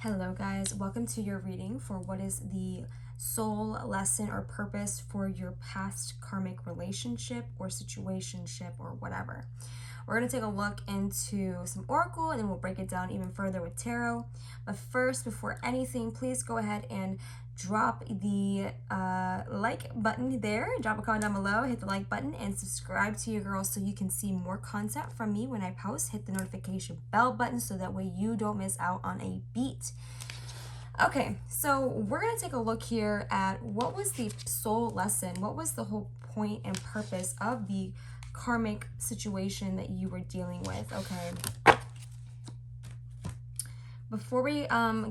Hello guys, welcome to your reading for what is the soul lesson or purpose for your past karmic relationship or situationship or whatever. We're going to take a look into some oracle and then we'll break it down even further with tarot. But first, before anything, please go ahead and drop the like button there. Drop a comment down below, hit the like button, and subscribe to your girl so you can see more content from me when I post. Hit the notification bell button so that way you don't miss out on a beat. Okay, so we're going to take a look here at what was the soul lesson, what was the whole point and purpose of the karmic situation that you were dealing with. Okay, before we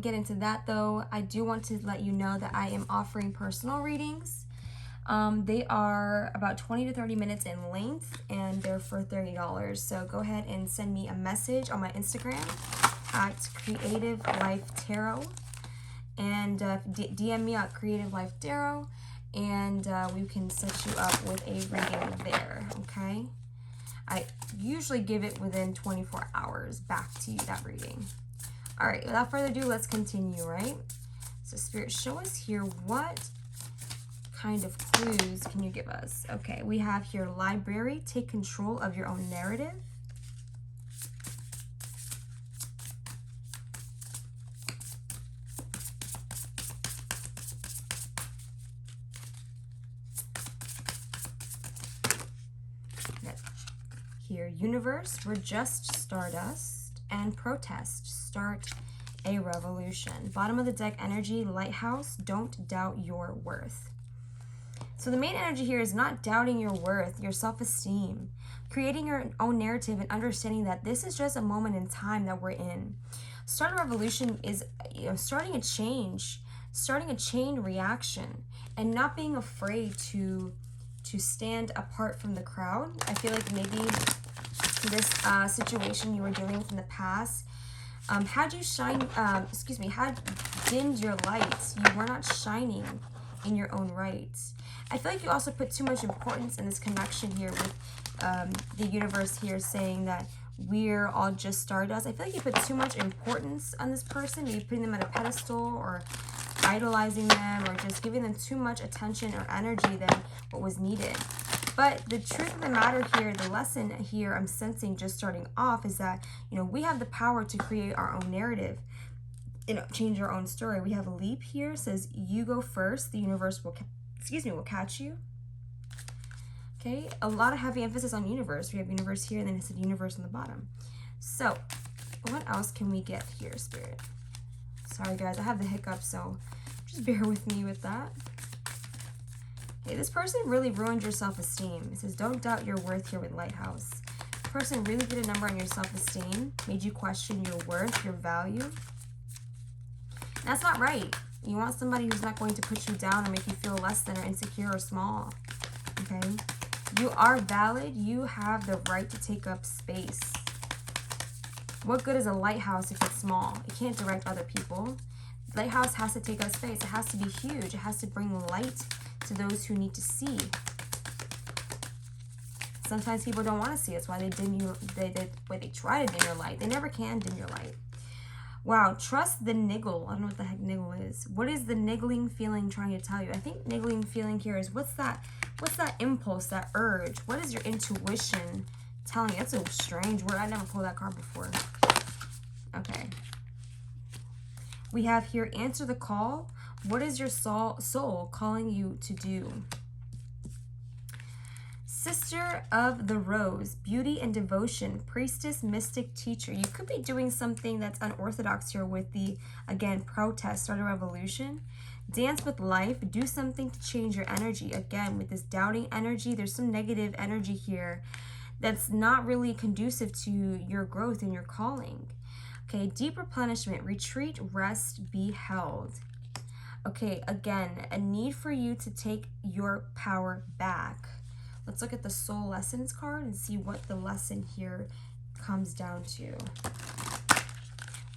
get into that though, I do want to let you know that I am offering personal readings. They are about 20 to 30 minutes in length and they're for $30. So go ahead and send me a message on my Instagram at Creative Life Tarot and DM me at Creative Life Tarot, and we can set you up with a reading there. Okay, I usually give it within 24 hours back to you, that reading. All right, without further ado, let's continue, right? So Spirit, show us here, what kind of clues can you give us? Okay, we have here library, take control of your own narrative. Here, universe, we're just stardust, and protest, start a revolution. Bottom of the deck energy, lighthouse, don't doubt your worth. So the main energy here is not doubting your worth, your self-esteem, creating your own narrative and understanding that this is just a moment in time that we're in. Start a revolution is, starting a change, starting a chain reaction, and not being afraid to stand apart from the crowd. I feel like maybe this situation you were dealing with in the past had dimmed your lights. You were not shining in your own right. I feel like you also put too much importance in this connection here with the universe here saying that we're all just stardust. I feel like you put too much importance on this person, maybe putting them at a pedestal or idolizing them or just giving them too much attention or energy than what was needed. But the truth of the matter here, the lesson here I'm sensing just starting off is that, we have the power to create our own narrative, change our own story. We have a leap here, says you go first, the universe will catch you. Okay, a lot of heavy emphasis on universe. We have universe here, and then it said universe on the bottom. So what else can we get here, Spirit? Sorry guys, I have the hiccups, so just bear with me with that. Okay, this person really ruined your self-esteem. It says don't doubt your worth here with lighthouse. This person really did a number on your self-esteem, made you question your worth, your value. That's not right. You want somebody who's not going to put you down or make you feel less than or insecure or small. Okay? You are valid. You have the right to take up space. What good is a lighthouse if it's small? It can't direct other people. Lighthouse has to take up space. It has to be huge. It has to bring light to those who need to see. Sometimes people don't want to see. That's why they they try to dim your light. They never can dim your light. Wow, trust the niggle. I don't know what the heck niggle is. What is the niggling feeling trying to tell you? I think niggling feeling here is what's that impulse, that urge? What is your intuition telling you? That's a strange word. I never pulled that card before. Okay. We have here answer the call. What is your soul calling you to do? Sister of the Rose, beauty and devotion, priestess, mystic, teacher. You could be doing something that's unorthodox here with the, again, protest, start a revolution. Dance with life, do something to change your energy. Again, with this doubting energy, there's some negative energy here that's not really conducive to your growth and your calling. Okay, deep replenishment, retreat, rest, be held. Okay, again, a need for you to take your power back. Let's look at the soul lessons card and see what the lesson here comes down to.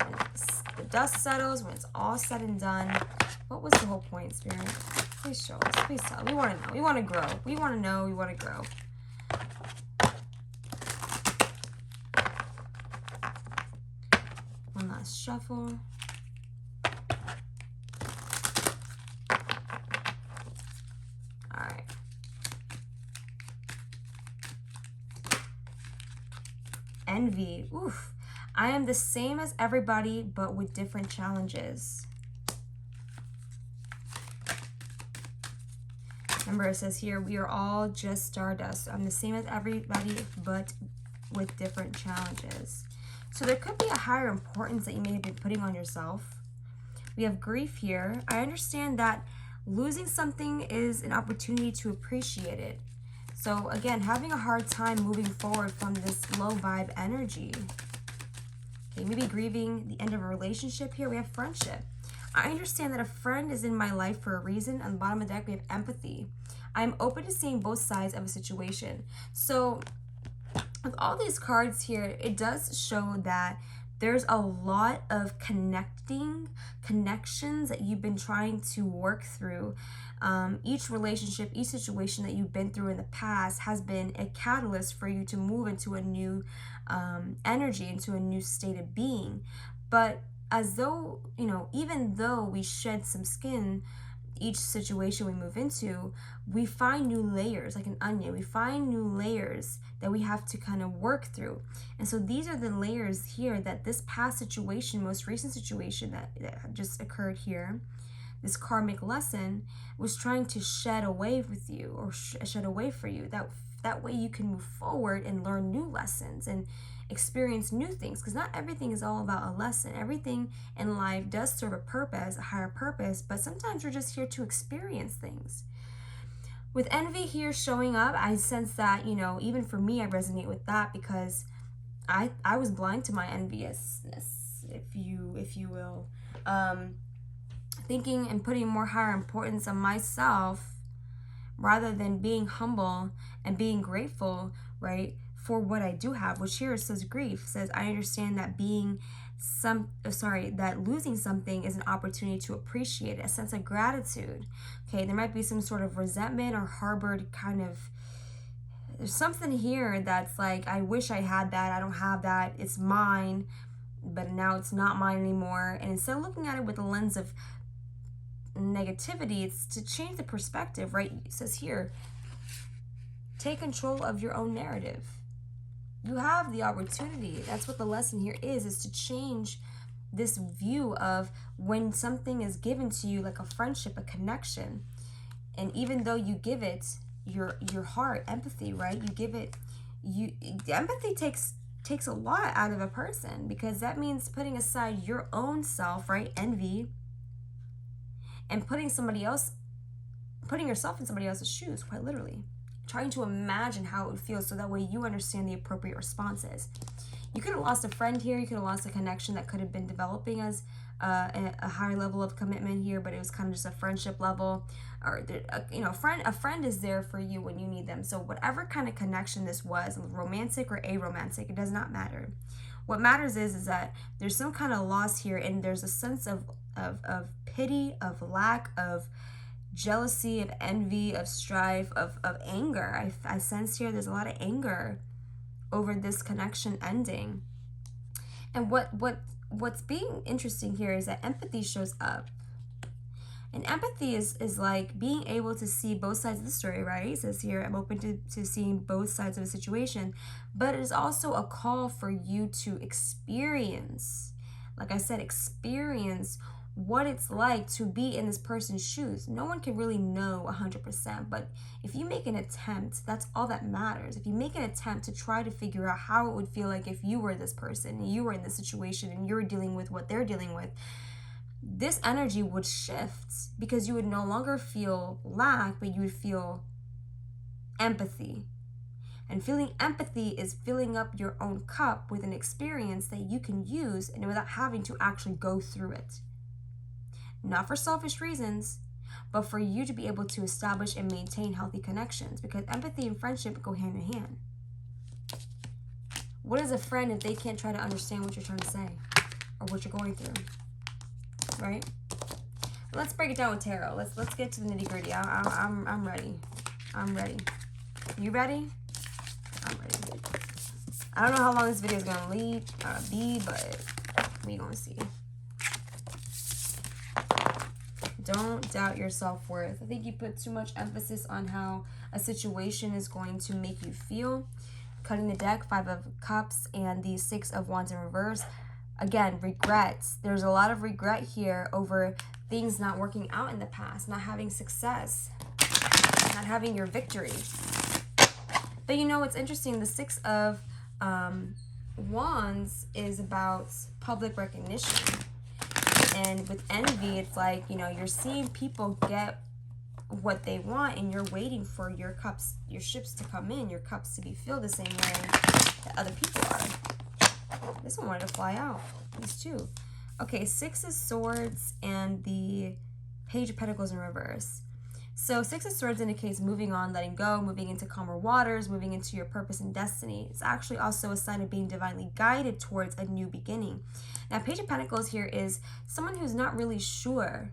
When the dust settles, when it's all said and done, what was the whole point, Spirit? Please show us. Please tell. We want to know. We want to grow. We want to know. We want to grow. One last shuffle. envy. Oof. I am the same as everybody, but with different challenges. Remember, it says here, we are all just stardust. I'm the same as everybody, but with different challenges. So there could be a higher importance that you may have been putting on yourself. We have grief here. I understand that losing something is an opportunity to appreciate it. So again, having a hard time moving forward from this low vibe energy. Okay, maybe grieving the end of a relationship. Here we have friendship. I understand that a friend is in my life for a reason. On the bottom of the deck, we have empathy. I'm open to seeing both sides of a situation. So with all these cards here, it does show that there's a lot of connections that you've been trying to work through. Each relationship, each situation that you've been through in the past has been a catalyst for you to move into a new energy, into a new state of being. But as though, you know, even though we shed some skin, each situation we move into, we find new layers, like an onion. We find new layers that we have to kind of work through. And so these are the layers here that this past situation, most recent situation that just occurred here, this karmic lesson was trying to shed away with you, or shed away for you. That way you can move forward and learn new lessons and experience new things, because not everything is all about a lesson. Everything in life does serve a purpose, a higher purpose, but sometimes we're just here to experience things. With envy here showing up, I sense that, you know, even for me, I resonate with that, because I was blind to my enviousness, if you will, thinking and putting more higher importance on myself rather than being humble and being grateful, right, for what I do have. Which here it says grief, says I understand that that losing something is an opportunity to appreciate it, a sense of gratitude. Okay, there might be some sort of resentment or harbored kind of, there's something here that's like, I wish I had that, I don't have that, it's mine, but now it's not mine anymore. And instead of looking at it with a lens of negativity, it's to change the perspective, right? It says here, take control of your own narrative. You have the opportunity. That's what the lesson here is to change this view of when something is given to you, like a friendship, a connection, and even though you give it your heart, empathy, right? You give it, empathy takes a lot out of a person, because that means putting aside your own self, right? Envy, and putting yourself in somebody else's shoes, quite literally. Trying to imagine how it would feel, so that way you understand the appropriate responses. You could have lost a friend here. You could have lost a connection that could have been developing as a higher level of commitment here, but it was kind of just a friendship level, or a friend is there for you when you need them. So whatever kind of connection this was, romantic or aromantic, it does not matter. What matters is that there's some kind of loss here, and there's a sense of pity, of lack, of jealousy, of envy, of strife, of anger. I sense here there's a lot of anger over this connection ending. And what's being interesting here is that empathy shows up. And empathy is like being able to see both sides of the story, right? It says here, I'm open to seeing both sides of a situation. But it is also a call for you to experience, like I said, experience what it's like to be in this person's shoes. No one can really know 100%, but if you make an attempt, that's all that matters. If you make an attempt to try to figure out how it would feel like if you were this person and you were in this situation and you were dealing with what they're dealing with, this energy would shift, because you would no longer feel lack, but you would feel empathy. And feeling empathy is filling up your own cup with an experience that you can use, and without having to actually go through it. Not for selfish reasons, but for you to be able to establish and maintain healthy connections, because empathy and friendship go hand in hand. What is a friend if they can't try to understand what you're trying to say or what you're going through, right? Let's break it down with tarot. Let's get to the nitty gritty. I'm ready. I'm ready. You ready? I'm ready. I don't know how long this video is gonna be, but we gonna see. Don't doubt your self-worth. I think you put too much emphasis on how a situation is going to make you feel. cutting the deck, 5 of Cups and the 6 of Wands in reverse. Again, regrets. There's a lot of regret here over things not working out in the past, not having success, not having your victory. But you know what's interesting? The 6 of Wands is about public recognition. And with envy, it's like, you know, you're seeing people get what they want and you're waiting for your cups, your ships to come in, your cups to be filled the same way that other people are. This one wanted to fly out. These two. Okay, 6 of Swords and the Page of Pentacles in reverse. So 6 of Swords indicates moving on, letting go, moving into calmer waters, moving into your purpose and destiny. It's actually also a sign of being divinely guided towards a new beginning. Now, Page of Pentacles here is someone who's not really sure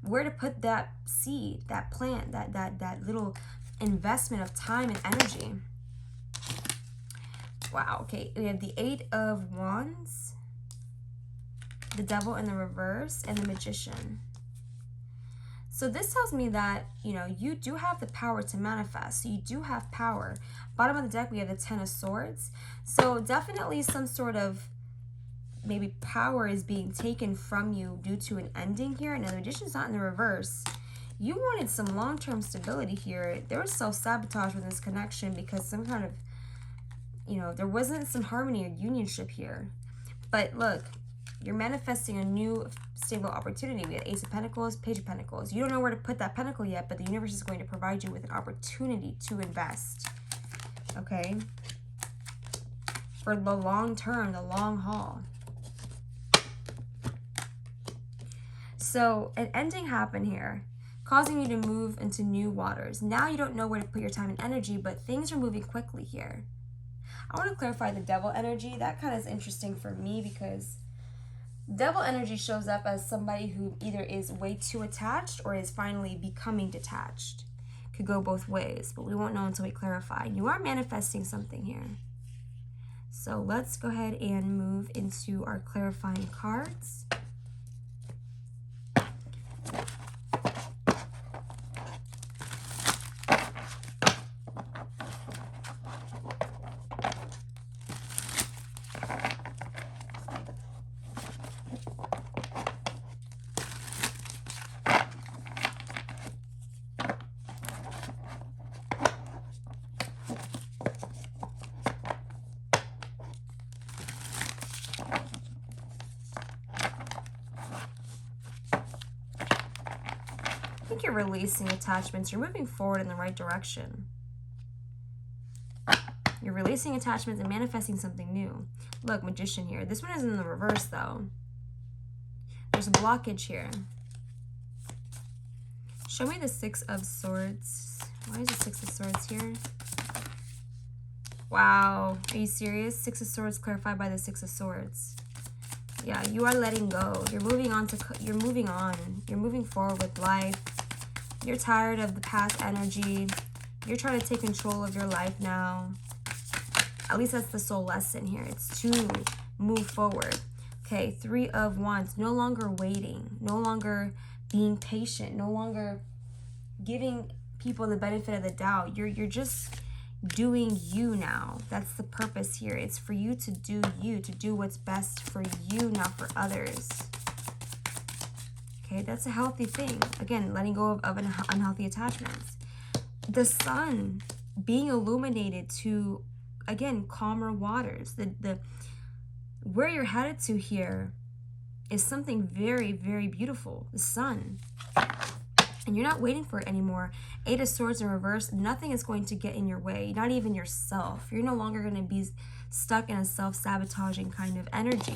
where to put that seed, that plant, that little investment of time and energy. Wow, okay, we have the 8 of Wands, the Devil in the reverse, and the Magician. So this tells me that, you know, you do have the power to manifest. So you do have power. Bottom of the deck, we have the 10 of Swords. So definitely some sort of maybe power is being taken from you due to an ending here. And the Magician's not in the reverse. You wanted some long-term stability here. There was self-sabotage with this connection because some kind of, you know, there wasn't some harmony or unionship here. But look, you're manifesting a new stable opportunity. We have Ace of Pentacles, Page of Pentacles. You don't know where to put that pentacle yet, but the universe is going to provide you with an opportunity to invest. Okay? For the long term, the long haul. So an ending happened here, causing you to move into new waters. Now you don't know where to put your time and energy, but things are moving quickly here. I want to clarify the Devil energy. That kind of is interesting for me because Devil energy shows up as somebody who either is way too attached or is finally becoming detached. Could go both ways, but we won't know until we clarify. You are manifesting something here. So let's go ahead and move into our clarifying cards. I think you're releasing attachments. You're moving forward in the right direction. You're releasing attachments and manifesting something new. Look, Magician here. This one is in the reverse, though. There's a blockage here. Show me the 6 of Swords. Why is the 6 of Swords here? Wow. Are you serious? 6 of Swords clarified by the 6 of Swords. Yeah, you are letting go. You're moving on. You're moving forward with life. You're tired of the past energy. You're trying to take control of your life now. At least that's the soul lesson here. It's to move forward. Okay, 3 of Wands. No longer waiting. No longer being patient. No longer giving people the benefit of the doubt. You're just doing you now. That's the purpose here. It's for you to do what's best for you, not for others. Okay, that's a healthy thing. Again, letting go of unhealthy attachments. The sun being illuminated to, again, calmer waters. The where you're headed to here is something very, very beautiful. The sun. And you're not waiting for it anymore. 8 of Swords in reverse. Nothing is going to get in your way. Not even yourself. You're no longer going to be stuck in a self-sabotaging kind of energy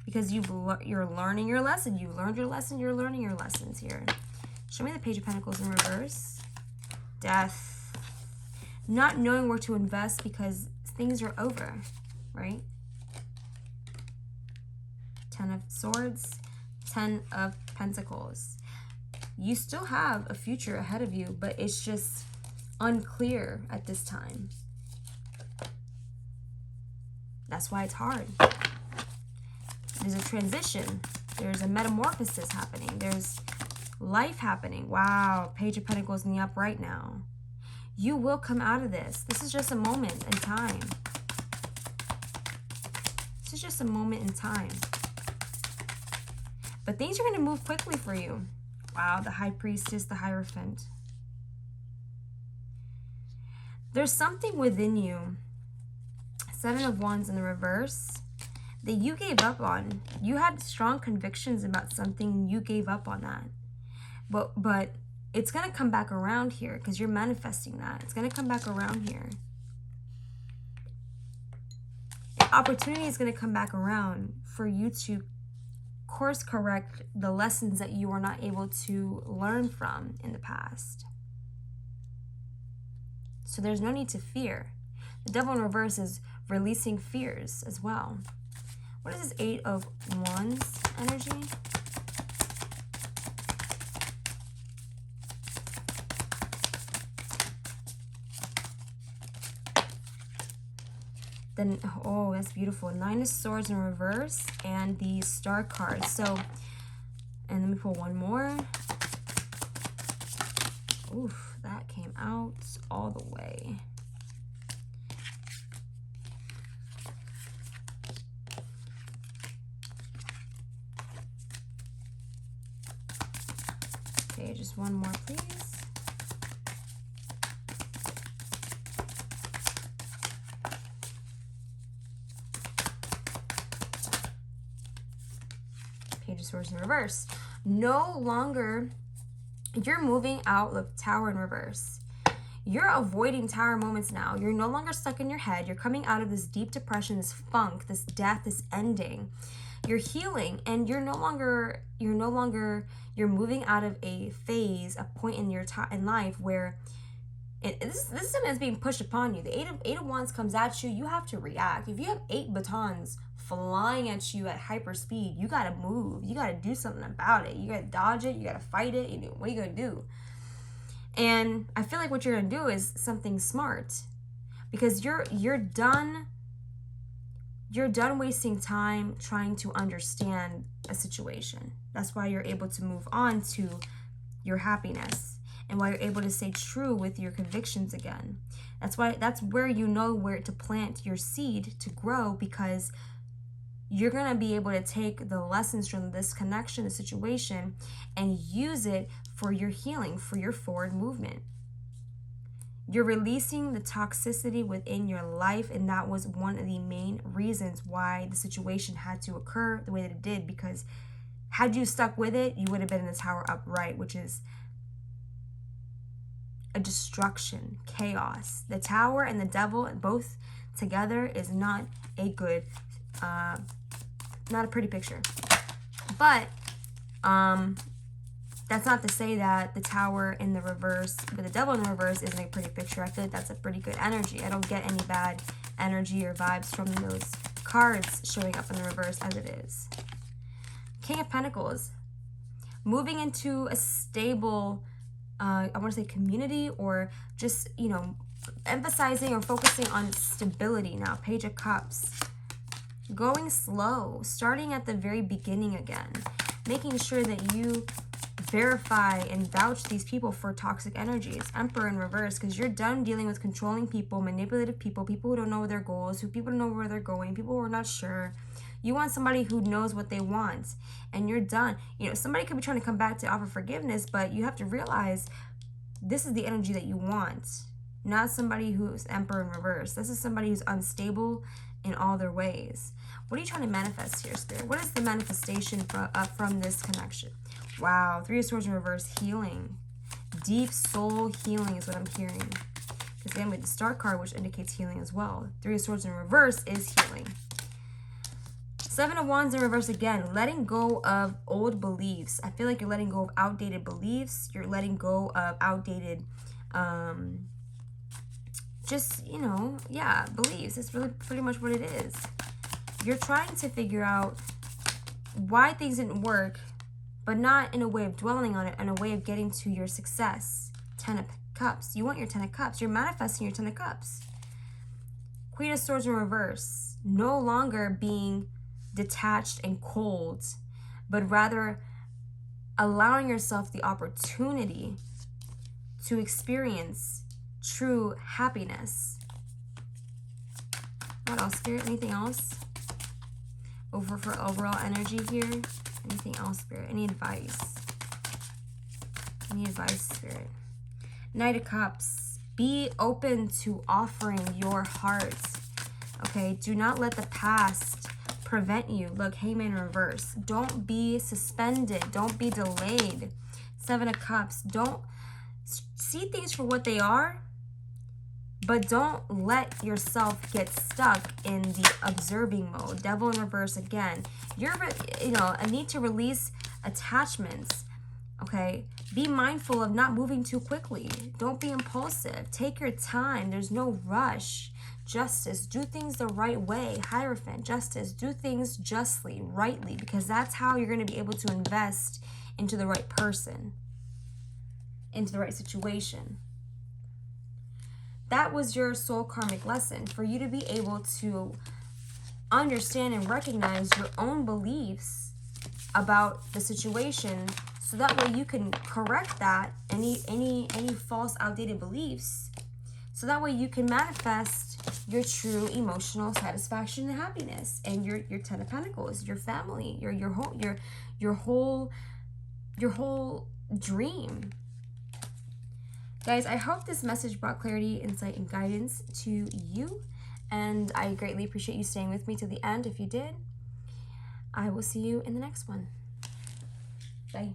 because you're learning your lesson. You learned your lesson. You're learning your lessons here. Show me the Page of Pentacles in reverse. Death. Not knowing where to invest because things are over, right? 10 of Swords. 10 of Pentacles. You still have a future ahead of you, but it's just unclear at this time. That's why it's hard. There's a transition. There's a metamorphosis happening. There's life happening. Wow, Page of Pentacles in the upright now. You will come out of this. This is just a moment in time. This is just a moment in time. But things are going to move quickly for you. Wow, the High Priestess, the Hierophant. There's something within you, Seven of Wands in the reverse, that you gave up on. You had strong convictions about something and you gave up on that. But it's going to come back around here because you're manifesting that. It's going to come back around here. Opportunity is going to come back around for you to course correct the lessons that you were not able to learn from in the past. So there's no need to fear. The Devil in reverse is releasing fears as well. What is this Eight of Wands energy? Then, oh, that's beautiful. Nine of Swords in reverse and the Star card. So, and let me pull one more. Oof, that came out all the way. Okay, just one more, please. Page of Swords in reverse. No longer, you're moving out. Look, Tower in reverse. You're avoiding tower moments now. You're no longer stuck in your head. You're coming out of this deep depression, this funk, this death, this ending. You're healing, and you're moving out of a phase, a point in your in life where this is something that's being pushed upon you. The Eight of Wands comes at you. You have to react. If you have 8 batons flying at you at hyper speed, you got to move. You got to do something about it. You got to dodge it. You got to fight it. What are you going to do? And I feel like what you're going to do is something smart, because you're done wasting time trying to understand a situation. That's why you're able to move on to your happiness, and why you're able to stay true with your convictions again. That's where you know where to plant your seed to grow, because you're going to be able to take the lessons from this connection, the situation, and use it for your healing, for your forward movement. You're releasing the toxicity within your life, and that was one of the main reasons why the situation had to occur the way that it did, because had you stuck with it, you would have been in the Tower upright, which is a destruction, chaos. The Tower and the Devil both together is not a good, not a pretty picture. But that's not to say that the Tower in the reverse with the Devil in the reverse isn't a pretty picture. I feel like that's a pretty good energy. I don't get any bad energy or vibes from those cards showing up in the reverse as it is. King of Pentacles, moving into a stable, I want to say community, or just, emphasizing or focusing on stability now. Page of Cups, going slow, starting at the very beginning again, making sure that you verify and vouch these people for toxic energies. Emperor in reverse, because you're done dealing with controlling people, manipulative people, people who don't know their goals, people don't know where they're going, people who are not sure. You want somebody who knows what they want, and you're done. Somebody could be trying to come back to offer forgiveness, but you have to realize this is the energy that you want, not somebody who's Emperor in reverse. This is somebody who's unstable in all their ways. What are you trying to manifest here, Spirit? What is the manifestation from this connection? Wow, Three of Swords in reverse, healing. Deep soul healing is what I'm hearing. Because again, with the Star card, which indicates healing as well. Three of Swords in reverse is healing. Seven of Wands in reverse again, letting go of old beliefs. I feel like you're letting go of outdated beliefs. You're letting go of outdated, beliefs. It's really pretty much what it is. You're trying to figure out why things didn't work, but not in a way of dwelling on it, in a way of getting to your success. 10 of Cups. You want your 10 of Cups. You're manifesting your 10 of Cups. Queen of Swords in reverse. No longer being detached and cold, but rather allowing yourself the opportunity to experience true happiness. What else, Spirit? Anything else? For overall energy here? Anything else, Spirit? Any advice? Any advice, Spirit? Knight of Cups. Be open to offering your heart. Okay? Do not let the past prevent you. Look, Hangman reverse. Don't be suspended. Don't be delayed. Seven of Cups. Don't see things for what they are, but don't let yourself get stuck in the observing mode. Devil in reverse again. You're, a need to release attachments. Okay? Be mindful of not moving too quickly. Don't be impulsive. Take your time. There's no rush. Justice. Do things the right way. Hierophant. Justice. Do things justly, rightly, because that's how you're going to be able to invest into the right person, into the right situation. That was your soul karmic lesson, for you to be able to understand and recognize your own beliefs about the situation, so that way you can correct that, any false, outdated beliefs, so that way you can manifest your true emotional satisfaction and happiness, and your 10 of Pentacles, your family, your whole dream. Guys, I hope this message brought clarity, insight, and guidance to you, and I greatly appreciate you staying with me to the end. If you did, I will see you in the next one. Bye.